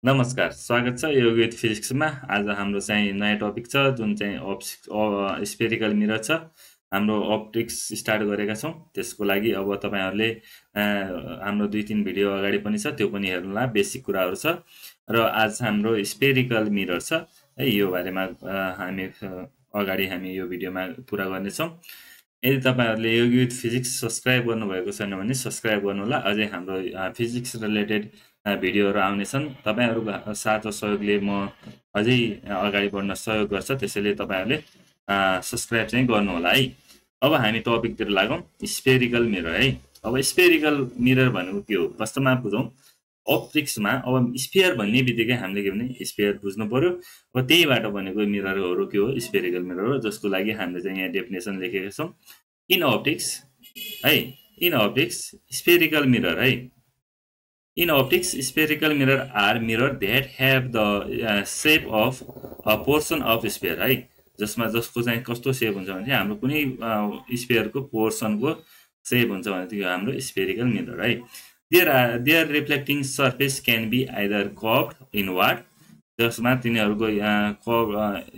नमस्कार, स्वागत छ योगी विथ फिजिक्समा। आज हाम्रो चाहिँ नयाँ टपिक छ जुन चाहिँ स्फेरिकल मिरर छ। हाम्रो अप्टिक्स स्टार्ट गरेका छौँ। त्यसको लागि अब तपाईहरुले हाम्रो 2-3 भिडियो अगाडि पनि छ, त्यो पनि हेर्नुला। बेसिक कुराहरु छ र आज हाम्रो स्फेरिकल मिरर छ है। यो बारेमा हामी यो भिडियोमा कुरा गर्ने छौँ। यदि तपाईहरुले योगी विथ फिजिक्स सब्स्क्राइब गर्नुभएको छैन भने सब्स्क्राइब गर्नुहोला। अझै हाम्रो फिजिक्स रिलेटेड भिडियोहरु आउनेछन्। तपाईहरुको साथ र सहयोगले म अझै अगाडि बढ्न सहयोग गर्छ। त्यसैले तपाईहरुले सब्स्क्राइब चाहिँ गर्नुहोला है। अब हामी टपिकतिर लागौं। स्फेरिकल मिरर है। अब स्फेरिकल मिरर भनेको के हो? वास्तवमा बुझौं। अप्टिक्समा अब स्फियर भन्ने बित्तिकै हामीले के भने स्फियर बुझ्नु पर्यो। अब त्यहीबाट बनेको मिररहरु के हो? स्फेरिकल मिरर हो, जसको लागि हामीले चाहिँ यहाँ डेफिनेसन लेखेका छौं। इन अप्टिक्स है, इन अप्टिक्स स्फेरिकल मिरर है। In optics, spherical mirror are mirror that have the shape of a portion of sphere है। जसको चाहिँ कस्तो सेप हुन्छ भने हाम्रो कुनै स्फियरको पोर्सनको सेप हुन्छ भने त्यो हाम्रो स्फेरिकल मिरर है। Their reflecting surface can be either curved inward, जसमा तिनीहरुको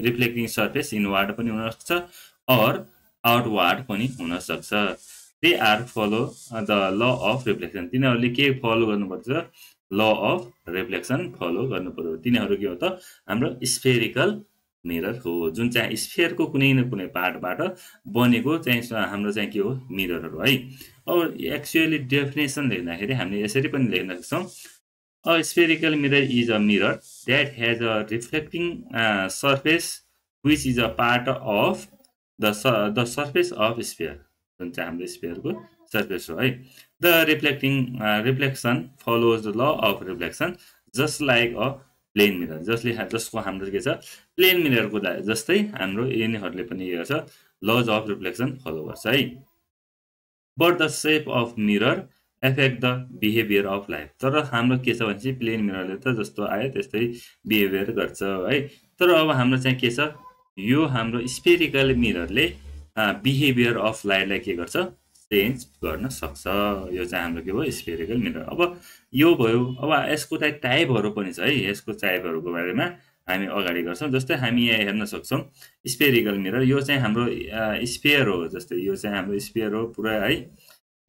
रिफ्लेक्टिङ सर्फेस इनवर्ड पनि हुन सक्छ और आउटवर्ड पनि हुन सक्छ। They are follow the law of reflection। तिनीहरुले के फलो गर्नुपर्छ? लॉ अफ रिफ्लेक्सन फलो गर्नुपर्यो। तिनीहरु के हो त? हाम्रो स्फेरिकल मिरर हो, जुन चाहिँ स्फियरको कुनै न कुनै पार्टबाट बनेको चाहिँ हाम्रो चाहिँ के हो? मिररहरु है। अब एक्चुअली डेफिनेसन लेख्दाखेरि हामीले यसरी पनि लेख्न सक्छौं। A spherical mirror is a mirror that has a reflecting surface which is a part of the surface of sphere। जुन चाहिँ हाम्रो स्फियरको सर्फेस हो है। The reflection follows the law of reflection just like a plane mirror। जसको हाम्रो के छ? Plain मिररको जस्तै हाम्रो यिनीहरुले पनि के गर्छ? लज अफ रिफ्लेक्सन फलो गर्छ है। But the shape of mirror affect the behavior of light। तर हाम्रो के छ भने प्लेन मिररले त जस्तो आयो त्यस्तै बिहेभियर गर्छ है। तर अब हाम्रो चाहिँ के छ? यो हाम्रो स्फेरिकल मिररले बिहेभियर अफ लाइटलाई के गर्छ? चेन्ज गर्न सक्छ। यो चाहिँ हाम्रो के हो? Spherical mirror. अब यो भयो। अब यसको चाहिँ टाइपहरु पनि छ है। यसको टाइपहरुको बारेमा हामी अगाडि गर्छौं। जस्तै हामी यहाँ हेर्न सक्छौं स्फेरिकल मिरर। यो चाहिँ हाम्रो स्फियर हो। जस्तै यो चाहिँ हाम्रो स्फियर हो पुरा है।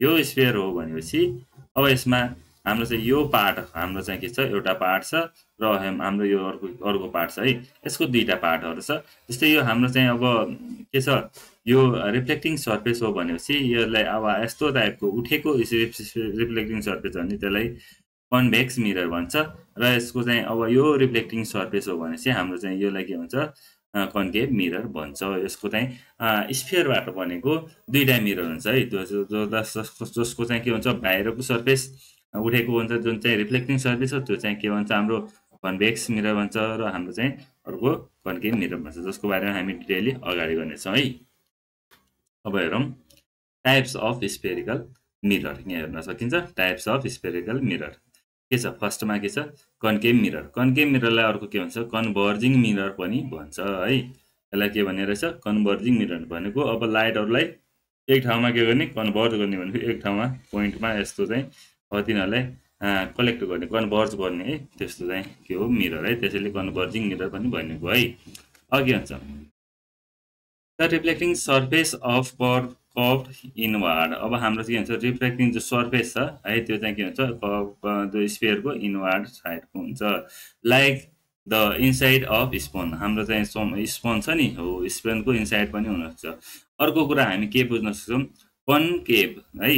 यो स्फियर हो भनेपछि अब यसमा हाम्रो चाहिँ यो पार्ट हाम्रो चाहिँ के छ? एउटा पार्ट छ र हाम्रो यो अर्को पार्ट छ है। यसको दुईटा पार्टहरु छ। जस्तै यो हाम्रो चाहिँ अब के छ? यो रिफ्लेक्टिङ सर्फेस हो भनेपछि यसलाई अब यस्तो टाइपको उठेको रिफ्लेक्टिङ सर्फेस हो भने त्यसलाई कन्भेक्स मिरर भन्छ र यसको चाहिँ अब यो रिफ्लेक्टिङ सर्फेस हो भनेपछि हाम्रो चाहिँ योलाई के भन्छ? कन्केभ मिरर भन्छ। यसको चाहिँ स्फियरबाट बनेको दुईटा मिरर हुन्छ है। जसको चाहिँ के हुन्छ? बाहिरको सर्फेस उठेको हुन्छ जुन चाहिँ रिफ्लेक्टिङ सर्फेस हो, त्यो चाहिँ के भन्छ? हाम्रो कन्भेक्स मिरर भन्छ र हाम्रो चाहिँ अर्को कन्केभ मिरर भन्छ, जसको बारेमा हामी डिटेली अगाडि गर्नेछौं है। अब हेरौं टाइप्स अफ स्फेरिकल मिरर। यहाँ हेर्न सकिन्छ टाइप्स अफ स्फेरिकल मिरर के छ? फर्स्टमा के छ? Concave mirror. कन्केभ मिररलाई अर्को के भन्छ? कन्भर्जिङ मिरर पनि भन्छ है। यसलाई के भन्ने रहेछ? कन्भर्जिङ मिरर भनेको अब लाइटहरुलाई एक ठाउँमा के गर्ने? कन्भर्ज गर्ने भनेको एक ठाउँमा पोइन्टमा यस्तो चाहिँ अब तिनीहरुलाई कलेक्ट गर्ने, कन्भर्ज गर्ने है। त्यस्तो चाहिँ के हो? मिरर है। त्यसैले कन्भर्जिङ मिरर पनि भनिएको है। अघि हुन्छ the reflecting surface of curved inward. अब हाम्रो के हुन्छ? रिफ्लेक्टिङ जो सर्फेस छ है त्यो चाहिँ के हुन्छ? जो स्फियरको इनवर्ड साइडको हुन्छ। Like the inside of spoon. हाम्रो चाहिँ स्पोन छ नि हो, स्पोनको इनसाइड पनि हुन सक्छ। अर्को कुरा हामी के बुझ्न सक्छौं? कन्केभ है।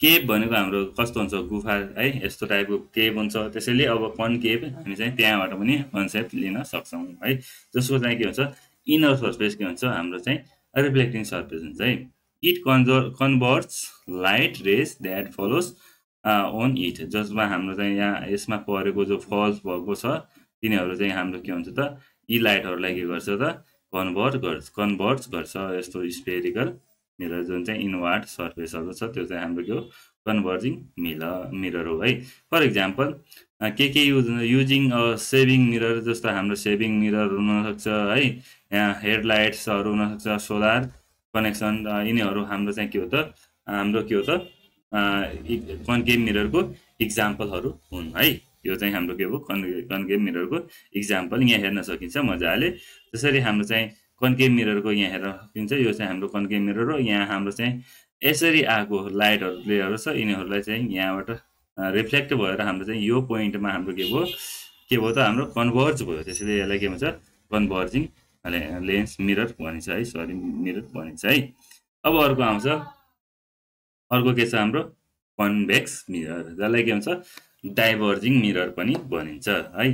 केभ भनेको हाम्रो कस्तो हुन्छ? गुफा है। यस्तो टाइपको केभ हुन्छ। त्यसैले अब कन्केभ हामी चाहिँ त्यहाँबाट पनि कन्सेप्ट लिन सक्छौं है। जसको चाहिँ के हुन्छ? इनर सर्फेस के हुन्छ? हाम्रो चाहिँ रिफ्लेक्टिङ सर्फेस हुन्छ है। It converts light rays that follows on it. जसमा हाम्रो चाहिँ यहाँ यसमा परेको जो फल्स भएको छ तिनीहरु चाहिँ हाम्रो के हुन्छ त? यी लाइटहरुलाई के गर्छ त? कन्भर्ट गर्छ। यस्तो स्फेरिकल मिरर जुन चाहिँ इनवर्ड सर्फेसहरु छ त्यो चाहिँ हाम्रो के हो? कन्भर्जिङ मिरर हो है। फर एक्जाम्पल के युजिङ अ सेभिङ मिरर। जस्तो हाम्रो सेभिङ मिरर हुन सक्छ है। यहाँ हेडलाइट्सहरु हुन सक्छ, सोलर कनेक्सन। यिनीहरु हाम्रो चाहिँ के हो त? हाम्रो के हो त? कन्केभ मिररको एक्जाम्पलहरु हुन् है। यो चाहिँ हाम्रो के हो कन्केभ मिररको इक्जाम्पल यहाँ हेर्न सकिन्छ मजाले। त्यसरी हाम्रो चाहिँ कन्केभ मिररको यहाँ हेर्न सकिन्छ, यो चाहिँ हाम्रो कन्केभ मिरर हो। यहाँ हाम्रो चाहिँ यसरी आएको लाइटहरू प्लेयरहरू छ, यिनीहरूलाई चाहिँ यहाँबाट रिफ्लेक्ट भएर हाम्रो चाहिँ यो पोइन्टमा हाम्रो के भयो त हाम्रो कन्भर्ज भयो। त्यसैले यसलाई के भन्छ कन्भर्जिङ लेन्स मिरर भनिन्छ है, सरी मिरर भनिन्छ है। अब अर्को आउँछ, अर्को के छ हाम्रो कन्भेक्स मिरर, जसलाई के भन्छ डाइभर्जिङ मिरर पनि भनिन्छ है।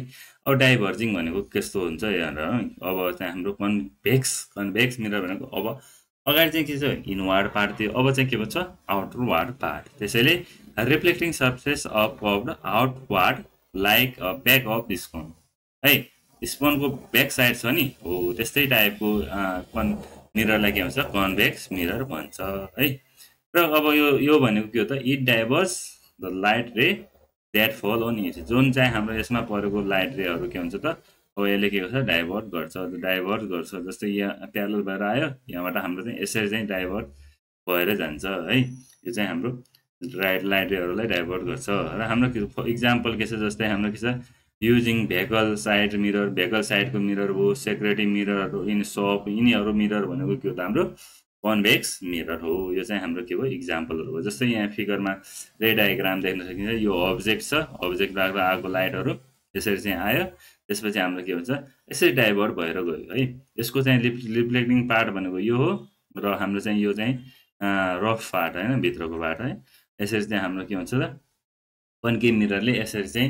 अब डाइभर्जिङ भनेको कस्तो हुन्छ हेर, अब चाहिँ हाम्रो कन्भेक्स मिरर भनेको अब अगाडि चाहिँ के छ इनवार्ड पार्ट थियो, अब चाहिँ के भन्छ आउटवार्ड पार्ट। त्यसैले reflecting surface of curved outward like a back of spoon है, स्पोनको ब्याक साइड छ नि हो त्यस्तै टाइपको मिररलाई के भन्छ कन्भेक्स मिरर भन्छ है। र अब यो भनेको के हो त इट डाइभर्स द लाइट रे द्याट फल अन इट, जुन चाहिँ हाम्रो यसमा परेको लाइट रेहरू के हुन्छ त अब यसले के गर्छ डाइभर्ट गर्छ। जस्तै यहाँ प्यारल भएर आयो, यहाँबाट हाम्रो चाहिँ यसरी चाहिँ डाइभर्ट भएर जान्छ है। यो चाहिँ हाम्रो लाइट रेहरूलाई डाइभर्ट गर्छ। र हाम्रो इक्जाम्पल के छ, जस्तै हाम्रो के छ using vehicle side mirror, vehicle साइडको मिरर हो, सेक्युरिटी मिररहरू इन सप, यिनीहरू मिरर भनेको के हो त हाम्रो कन्भेक्स मिरर हो। यो चाहिँ हाम्रो के हो इक्जाम्पलहरू हो। जस्तै यहाँ फिगरमा रे डायग्राम देख्न सकिन्छ, यो अब्जेक्ट छ, अब्जेक्टबाट आएको लाइटहरू यसरी चाहिँ आयो, त्यसपछि हाम्रो के हुन्छ यसरी डाइभर्ट भएर गयो है। यसको चाहिँ रिफ्लेक्टिङ पार्ट भनेको यो हो, र हाम्रो चाहिँ यो चाहिँ रफ पार्ट होइन भित्रको पार्ट है। यसरी चाहिँ हाम्रो के हुन्छ त कन्केभ मिररले यसरी चाहिँ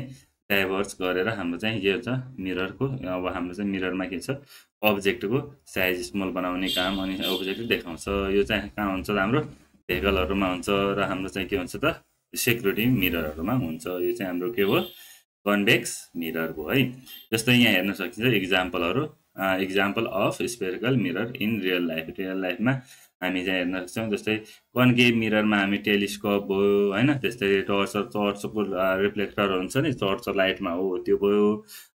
डाइभर्स गरेर हाम्रो चाहिँ के हुन्छ मिररको, अब हाम्रो चाहिँ मिररमा के छ अब्जेक्टको साइज स्मल बनाउने काम अनि अब्जेक्ट देखाउँछ। यो चाहिँ कहाँ हुन्छ हाम्रो भेकलहरूमा हुन्छ, र हाम्रो चाहिँ के हुन्छ त सेक्युरिटी मिररहरूमा हुन्छ। यो चाहिँ हाम्रो के हो कन्भेक्स मिरर हो है। जस्तै यहाँ हेर्न सकिन्छ इक्जाम्पलहरू, example of spherical mirror in real लाइफमा हामी चाहिँ हेर्न सक्छौँ। जस्तै कन्केभ मिररमा हामी टेलिस्कोप भयो होइन, त्यस्तै टर्चको रिफ्लेक्टर हुन्छ नि, टर्च लाइटमा हो त्यो भयो,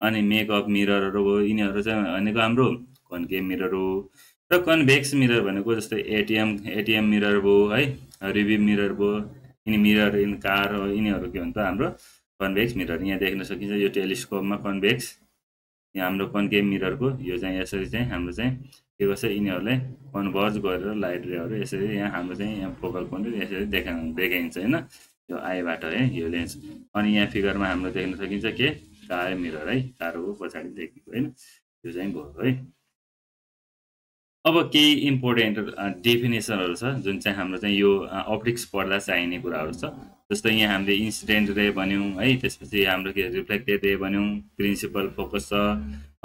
अनि मेकअप मिररहरू भयो, यिनीहरू चाहिँ भनेको हाम्रो कन्केभ मिरर हो। र कन्भेक्स मिरर भनेको जस्तै एटिएम मिरर भयो है, रिभ्यू मिरर भयो, यिनी मिरर इन कार हो, यिनीहरू के भन्छ हाम्रो कन्भेक्स मिरर। यहाँ देख्न सकिन्छ यो टेलिस्कोपमा कन्भेक्स, यहाँ हाम्रो कन्केभ मिररको यो चाहिँ यसरी चाहिँ हाम्रो चाहिँ के गर्छ यिनीहरूलाई कन्भर्ज गरेर लाइट रेहरू यसरी यहाँ हाम्रो चाहिँ यहाँ फोकल पोइन्ट यसरी देखाइन्छ होइन, यो आईबाट है यो लेन्स। अनि यहाँ फिगरमा हाम्रो देख्न सकिन्छ के कार मिरर है, कारको पछाडि देखेको होइन, यो चाहिँ भयो है। अब केही इम्पोर्टेन्ट डेफिनेसनहरू छ जुन चाहिँ हाम्रो चाहिँ यो अप्टिक्स पढ्दा चाहिने कुराहरू छ। जस्तै यहाँ हामीले इन्सिडेन्ट रे भन्यौँ है, त्यसपछि हाम्रो के रिफ्लेक्टेड रे भन्यौँ, प्रिन्सिपल फोकस छ,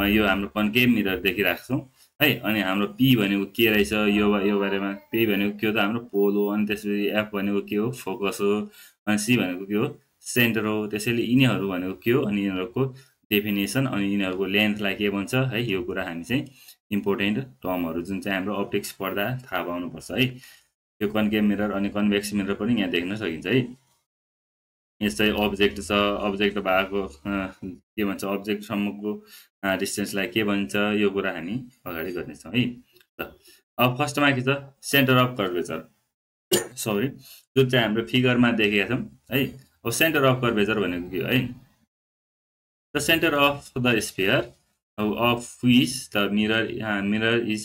यो हाम्रो कन्केभ मिरर देखिरहेको छौँ है। अनि हाम्रो पी भनेको के रहेछ यो बारेमा, पी भनेको के हो त हाम्रो पोल हो, अनि त्यसपछि एफ भनेको के हो फोकस हो, अनि सी भनेको के हो सेन्टर हो। त्यसैले यिनीहरू भनेको के हो, अनि यिनीहरूको डेफिनेसन, अनि यिनीहरूको लेन्थलाई के भन्छ है, यो कुरा हामी चाहिँ इम्पोर्टेन्ट टर्महरू जुन चाहिँ हाम्रो अप्टिक्स पढ्दा थाहा पाउनुपर्छ है। यो कन्केभ मिरर अनि कन्भेक्स मिरर पनि यहाँ देख्न सकिन्छ है। यस्तै अब्जेक्ट छ, अब्जेक्ट भएको के भन्छ अब्जेक्टसम्मको डिस्टेन्सलाई के भन्छ, यो कुरा हामी अगाडि गर्नेछौँ है। अब फर्स्टमा के छ सेन्टर अफ कर्भेचर, सरी जुन चाहिँ हाम्रो फिगरमा देखेका छौँ है। अब सेन्टर अफ कर्भेचर भनेको के हो है, the centre of the sphere of which the mirror is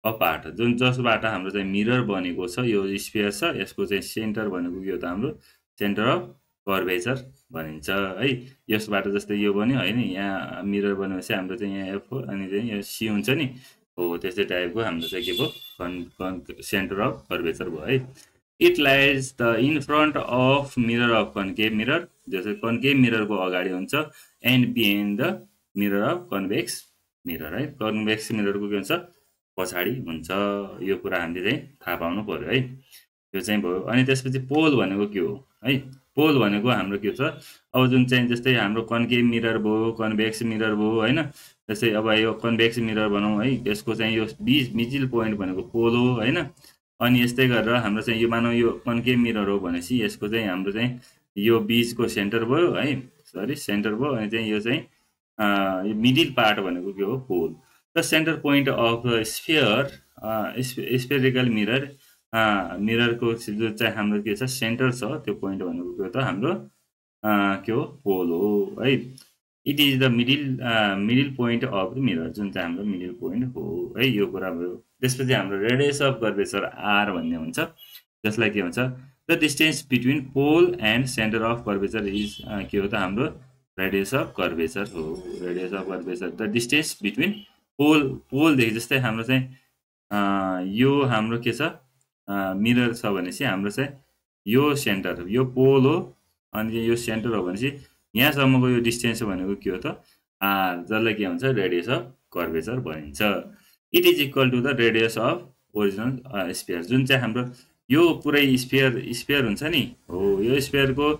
a part, जुन जसबाट हाम्रो चाहिँ मिरर बनेको छ यो स्फियर छ, यसको चाहिँ सेन्टर भनेको के हो त हाम्रो सेन्टर अफ कर्भेचर भनिन्छ है। यसबाट जस्तै यो बन्यो होइन, यहाँ मिरर बनेपछि हाम्रो चाहिँ यहाँ एफ हो, अनि चाहिँ यो सी हुन्छ नि हो, त्यस्तै टाइपको हाम्रो चाहिँ के भयो सेन्टर अफ कर्भेचर भयो है। It lies the in front of mirror of concave mirror, जस्तै कन्केभ मिररको अगाडि हुन्छ, and behind the mirror of convex mirror है, कन्भेक्स मिररको के हुन्छ पछाडि हुन्छ। यो कुरा हामीले चाहिँ थाहा पाउनु पर्यो है, यो चाहिँ भयो। अनि त्यसपछि पोल भनेको के हो है, पोल भनेको हाम्रो के छ अब जुन चाहिँ जस्तै हाम्रो कन्केभ मिरर भयो, कन्भेक्स मिरर भयो होइन, जस्तै अब यो कन्भेक्स मिरर भनौँ है, यसको चाहिँ यो मिडिल पोइन्ट भनेको पोल हो होइन। अनि यस्तै गरेर हाम्रो चाहिँ यो मानौँ यो कन्केभ मिरर हो भनेपछि यसको चाहिँ हाम्रो चाहिँ यो बिचको सेन्टर भयो है, सरी सेन्टर भयो, अनि चाहिँ यो चाहिँ मिडिल पार्ट भनेको के हो pole. The centre point of the sphere spherical mirror, मिररको जो चाहिँ हाम्रो के छ सेन्टर छ त्यो पोइन्ट भनेको के हो त हाम्रो के हो पोल हो है। It is the middle point of the mirror, जुन चाहिँ हाम्रो मिडिल पोइन्ट हो है, यो कुरा भयो। त्यसपछि हाम्रो रेडियस अफ कर्वेचर आर भन्ने हुन्छ, जसलाई के हुन्छ the distance between pole and centre of curvature is के हो त हाम्रो रेडियस अफ कर्वेचर हो। Radius of curvature the distance between पोलदेखि, जस्तै हाम्रो चाहिँ यो हाम्रो के छ मिरर छ भनेपछि हाम्रो चाहिँ यो सेन्टर, यो पोल हो अनि यो सेन्टर हो भनेपछि यहाँसम्मको यो डिस्टेन्स भनेको के हो त आर, जसलाई के भन्छ रेडियस अफ कर्वेचर भनिन्छ। It is equal to the radius of original sphere, जुन चाहिँ हाम्रो यो पुरै स्फियर हुन्छ नि हो, यो स्फियरको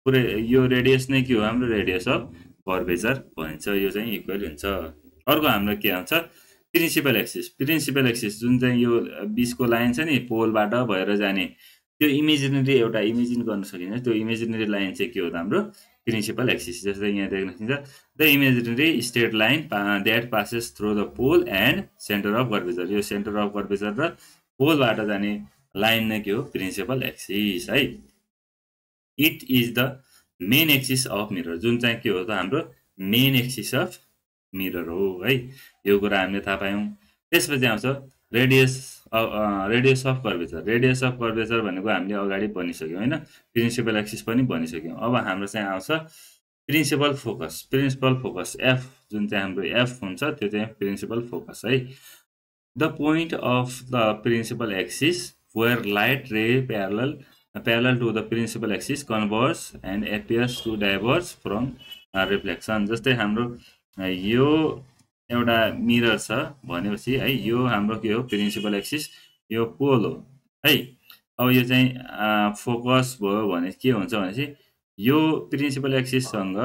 पुरै यो रेडियस नै के हो हाम्रो रेडियस अफ कर्वेचर भनिन्छ, यो चाहिँ इक्वल हुन्छ। अर्को हाम्रो के आउँछ प्रिन्सिपल एक्सिस, जुन चाहिँ यो बिचको लाइन छ नि पोलबाट भएर जाने, त्यो इमेजिनेरी एउटा इमेजिन गर्न सकिन्छ, त्यो इमेजिनेरी लाइन चाहिँ के हो त हाम्रो प्रिन्सिपल एक्सिस। जस्तै यहाँ देख्न सकिन्छ the imaginary straight line that passes through the pole and centre of curvature, यो सेन्टर अफ कर्वेचर र पोलबाट जाने लाइन नै के हो प्रिन्सिपल एक्सिस है। It is the main axis of mirror, जुन चाहिँ के हो त हाम्रो मेन एक्सिस अफ मिरर हो है, यो कुरा हामीले थाहा पायौँ। त्यसपछि आउँछ radius of curvature. Radius of curvature भनेको हामीले अगाडि भनिसक्यौँ होइन, प्रिन्सिपल एक्सिस पनि भनिसक्यौँ। अब हाम्रो चाहिँ आउँछ प्रिन्सिपल फोकस एफ, जुन चाहिँ हाम्रो एफ हुन्छ त्यो चाहिँ प्रिन्सिपल फोकस है। The point of the principal axis where light ray parallel to the principal axis converge and appears to diverge from reflection. जस्तै हाम्रो यो एउटा मिरर छ भनेपछि है, यो हाम्रो के हो प्रिन्सिपल एक्सिस, यो पोल हो है। अब यो चाहिँ फोकस भयो भने के हुन्छ भनेपछि यो प्रिन्सिपल एक्सिससँग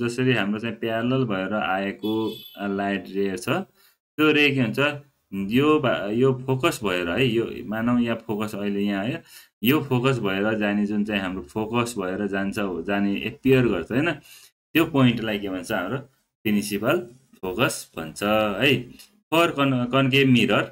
जसरी हाम्रो चाहिँ प्यारलल भएर आएको लाइट रे छ, त्यो रे के हुन्छ यो फोकस भएर है, यो मानौँ यहाँ फोकस अहिले यहाँ आयो, यो फोकस भएर जाने जुन चाहिँ हाम्रो फोकस भएर जाने एपियर गर्छ होइन, त्यो पोइन्टलाई के भन्छ हाम्रो प्रिन्सिपल फोकस भन्छ है। फर कन्केभ मिरर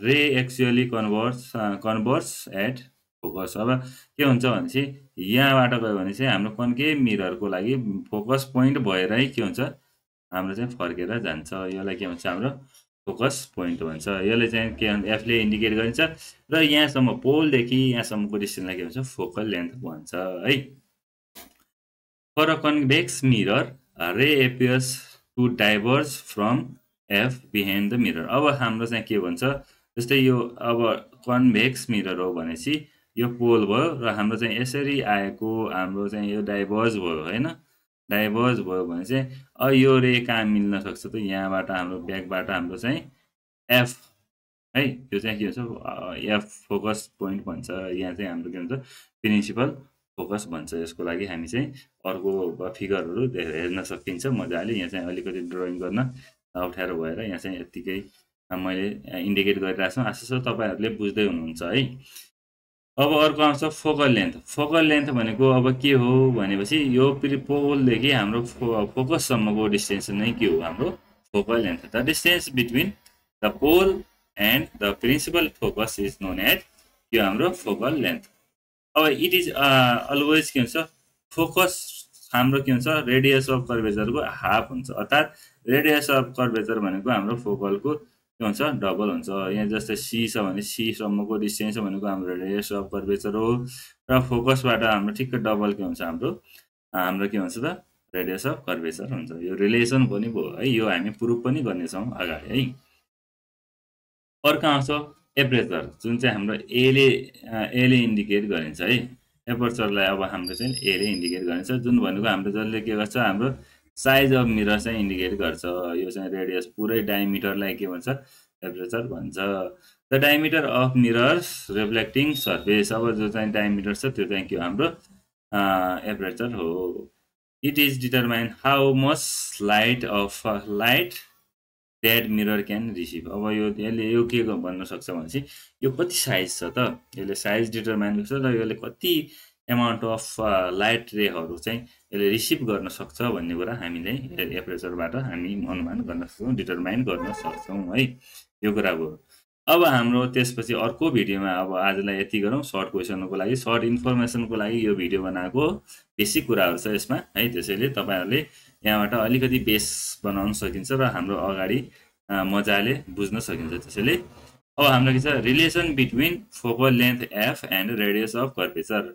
रे एक्चुअली कन्भर्स एट फोकस। अब के हुन्छ भनेपछि यहाँबाट गयो भने चाहिँ हाम्रो कन्केभ मिररको लागि फोकस पोइन्ट भएरै के हुन्छ हाम्रो चाहिँ फर्केर जान्छ, यसलाई के भन्छ हाम्रो फोकस पोइन्ट भन्छ। यसले चाहिँ के एफले इन्डिकेट गरिन्छ र यहाँसम्म पोलदेखि यहाँसम्मको डिस्टेन्सलाई के भन्छ फोकल लेन्थ भन्छ है। For a convex mirror ray appears to diverge from F behind the mirror. अब हाम्रो चाहिँ के भन्छ, जस्तै यो अब कन्भेक्स मिरर हो भनेपछि यो पोल भयो र हाम्रो चाहिँ यसरी आएको हाम्रो चाहिँ यो डाइभर्ज भयो होइन, डाइभर्ज भयो भने चाहिँ यो रे कहाँ मिल्न सक्छ त यहाँबाट हाम्रो ब्याकबाट हाम्रो चाहिँ एफ है, यो चाहिँ के हुन्छ एफ फोकस पोइन्ट भन्छ। यहाँ चाहिँ हाम्रो के हुन्छ प्रिन्सिपल फोकस भन्छ। यसको लागि हामी चाहिँ अर्को फिगरहरू हेर्न सकिन्छ मजाले। यहाँ चाहिँ अलिकति ड्रइङ गर्न अप्ठ्यारो भएर यहाँ चाहिँ यत्तिकै मैले इन्डिकेट गरिरहेको छु, आशा छ तपाईँहरूले बुझ्दै हुनुहुन्छ है। अब अर्को आउँछ फोकल लेन्थ। फोकल लेन्थ भनेको अब के हो भनेपछि यो पोलदेखि हाम्रो फोकससम्मको डिस्टेन्स नै के हो हाम्रो focal length. The distance between the pole and the principal focus is known as यो हाम्रो फोकल लेन्थ। अब इट इज अलवेज के हुन्छ फोकस हाम्रो के हुन्छ रेडियस अफ कर्वेचरको हाफ हुन्छ, अर्थात् रेडियस अफ कर्वेचर भनेको हाम्रो फोकलको के हुन्छ डबल हुन्छ। यहाँ जस्तै सी छ भने सीसम्मको डिस्टेन्स भनेको हाम्रो रेडियस अफ कर्वेचर हो र फोकसबाट हाम्रो ठिक्क डबल के हुन्छ हाम्रो के हुन्छ त रेडियस अफ कर्वेचर हुन्छ। यो रिलेसन पनि भयो है, यो हामी प्रुफ पनि गर्नेछौँ अगाडि है। अर्को आउँछ एपरेचर, जुन चाहिँ हाम्रो एले इन्डिकेट गरिन्छ है। एपर्चरलाई अब हाम्रो चाहिँ एले इन्डिकेट गरिन्छ, जुन भनेको हाम्रो जसले के गर्छ हाम्रो साइज अफ मिरर चाहिँ इन्डिकेट गर्छ। यो चाहिँ रेडियस पुरै डायमिटरलाई के भन्छ एपरेचर भन्छ। The diameter of mirrors reflecting surface, अब जो चाहिँ डायमिटर छ त्यो चाहिँ के हो हाम्रो एपरेचर हो। It is determine how much light that mirror can receive. अब यसले यो के भन्न सक्छ भनेपछि यो कति साइज छ त, यसले साइज डिटरमाइन गर्छ र यसले कति एमाउन्ट अफ लाइट रेहरू चाहिँ यसले रिसिभ गर्न सक्छ भन्ने कुरा हामीले एपरेचरबाट हामी अनुमान गर्न सक्छौँ, डिटरमाइन गर्न सक्छौँ है। यो कुरा भयो। अब हाम्रो त्यसपछि अर्को भिडियोमा अब आजलाई यति गरौँ। सर्ट क्वेसनको लागि, सर्ट इन्फर्मेसनको लागि यो भिडियो बनाएको। बेसिक कुराहरू छ यसमा है, त्यसैले तपाईँहरूले यहाँबाट अलिकति बेस बनाउन सकिन्छ र हाम्रो अगाडि मजाले बुझ्न सकिन्छ। त्यसैले अब हाम्रो के छ, relation between focal length F and radius of curvature.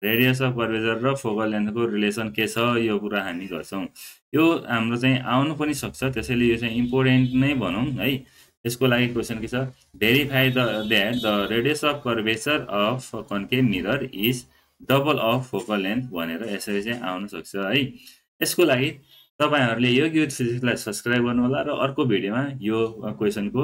Radius of curvature र फोकल लेन्थको रिलेसन के छ, यो कुरा हामी गर्छौँ। यो हाम्रो चाहिँ आउनु पनि सक्छ, त्यसैले यो चाहिँ इम्पोर्टेन्ट नै भनौँ है। यसको लागि क्वेसन के छ, verify that the radius of curvature of concave mirror is double of focal length भनेर यसरी चाहिँ आउन सक्छ है। यसको लागि तपाईँहरूले यो युथ फिजिक्सलाई सब्सक्राइब गर्नु होला र अर्को भिडियोमा यो क्वेसनको